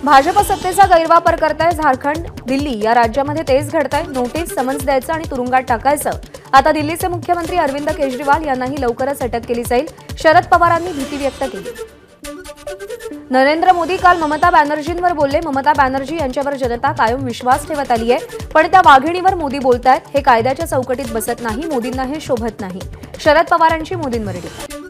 भाजप सत्तेचा गैरवापर करताय झारखंड, दिल्ली या राज्यामध्ये तेच घडतंय। नोटीस, समन्स द्यायचं आणि तुरुंगात टाकायचं। आता दिल्लीचे मुख्यमंत्री अरविंद केजरीवाल यांनाही लवकरच अटक केली जाईल। शरद पवारांनी भीती व्यक्त केली। नरेंद्र मोदी काल ममता बॅनर्जींवर बोलले। ममता बॅनर्जी यांच्यावर जनता कायम विश्वास ठेवत आली आहे, पण त्या वाघिणीवर मोदी बोलतायत। हे कायद्याच्या चौकटीत बसत नाही, मोदींना हे शोभत नाही। शरद पवारांची मोदींवर टीका।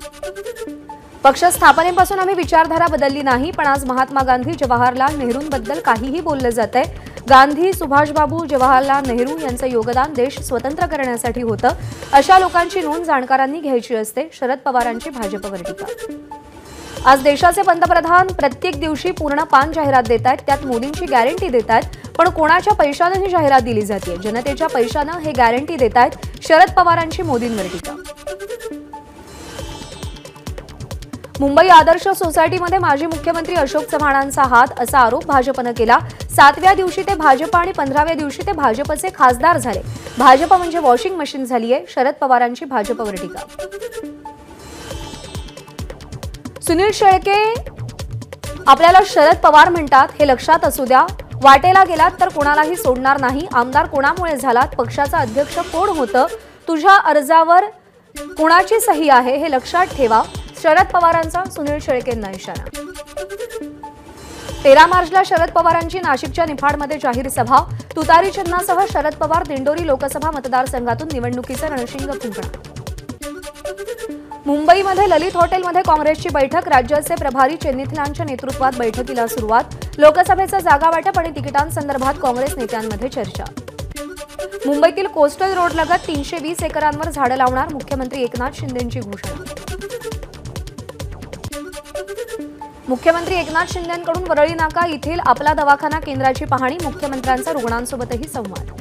पक्ष स्थापनेपासून आम्ही विचारधारा बदलली नाही, पण आज महात्मा गांधी, जवाहरलाल नेहरूंबद्दल काहीही बोललं जातंय। गांधी, सुभाषबाबू, जवाहरलाल नेहरू यांचं योगदान देश स्वतंत्र करण्यासाठी होतं। अशा लोकांची नोंद जाणकारांनी घ्यायची असते। शरद पवारांची भाजपवर टीका। आज देशाचे पंतप्रधान प्रत्येक दिवशी पूर्ण पान जाहिरात देत आहेत, त्यात मोदींची गॅरंटी देत आहेत, पण कोणाच्या पैशाने ही जाहिरात दिली जाते? जनतेच्या पैशाने हे गॅरंटी देत आहेत। शरद पवारांची मोदींवर टीका। मुंबई आदर्श सोसायटीमध्ये माजी मुख्यमंत्री अशोक चव्हाणांचा हात, असा आरोप भाजपने केला। 7व्या दिवशी ते भाजप आणि 15व्या दिवशी ते भाजपचे खासदार झाले। भाजप म्हणजे वॉशिंग मशीन झालीये। शरद पवारांची भाजपवर टीका। सुनील शेळके आपल्याला शरद पवार म्हणतात, हे लक्षात असू द्या। वाटेला गेलात तर कोणालाही सोडणार नाही। आमदार कोणामुळे झालात? पक्षाचा अध्यक्ष कोण होतं? तुझ्या अर्जावर कोणाची सही आहे हे लक्षात ठेवा। शरद पवारांचा सुनील शेळकेंना इशारा। 13 मार्चला शरद पवारांची नाशिकच्या निफाडमध्ये जाहीर सभा। तुतारी चिन्हासह शरद पवार दिंडोरी लोकसभा मतदारसंघातून निवडणुकीचे रणशिंग फुंकणार। मुंबईमध्ये ललित हॉटेलमध्ये काँग्रेसची बैठक। राज्याचे प्रभारी चेन्निथलांच्या नेतृत्वात बैठकीला सुरुवात। लोकसभेचा जागा वाटप आणि तिकिटांसंदर्भात काँग्रेस नेत्यांमध्ये चर्चा। मुंबईतील कोस्टल रोड लगत 320 एकरांवर झाडं लावणार। मुख्यमंत्री एकनाथ शिंदेंची घोषणा। मुख्यमंत्री एकनाथ शिंदेंकडून वरळी नाका येथील आपला दवाखाना केंद्राची पाहणी। मुख्यमंत्र्यांचा रुग्णांसोबतही संवाद।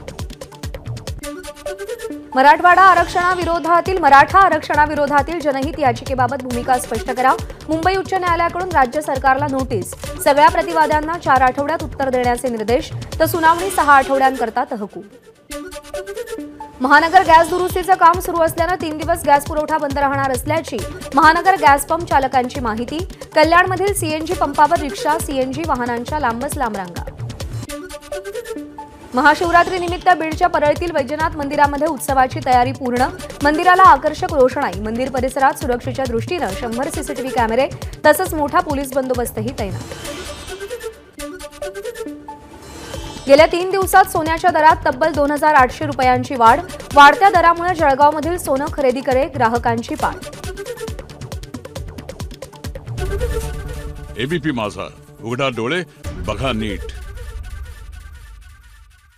मराठा आरक्षणाविरोधातील जनहित याचिकेबाबत भूमिका स्पष्ट करा। मुंबई उच्च न्यायालयाकडून राज्य सरकारला नोटीस। सगळ्या प्रतिवाद्यांना 4 आठवड्यात उत्तर देण्याचे निर्देश, तर सुनावणी 6 आठवड्यांकरता तहकूब। महानगर गॅस दुरुस्तीचं काम सुरू असल्यानं 3 दिवस गॅस पुरवठा बंद राहणार असल्याची महानगर गॅस पंप चालकांची माहिती। कल्याणमधील सीएनजी पंपावर रिक्षा, सीएनजी वाहनांच्या लांबच लांब रांगा। महाशिवरात्रीनिमित्त बीडच्या परळीतील वैजनाथ मंदिरामध्ये उत्सवाची तयारी पूर्ण। मंदिराला आकर्षक रोषणाई। मंदिर परिसरात सुरक्षेच्या दृष्टीनं 100 सीसीटीव्ही कॅमेरे तसंच मोठा पोलीस बंदोबस्तही तैनात। गेल्या 3 दिवसात सोन्याच्या दरात तब्बल 2800 रुपयांची वाढ। वाढत्या दरामुळे जळगावमधील सोनं खरेदी करे ग्राहकांची पाठ। एबीपी माझा, उघडा डोळे बघा नीट।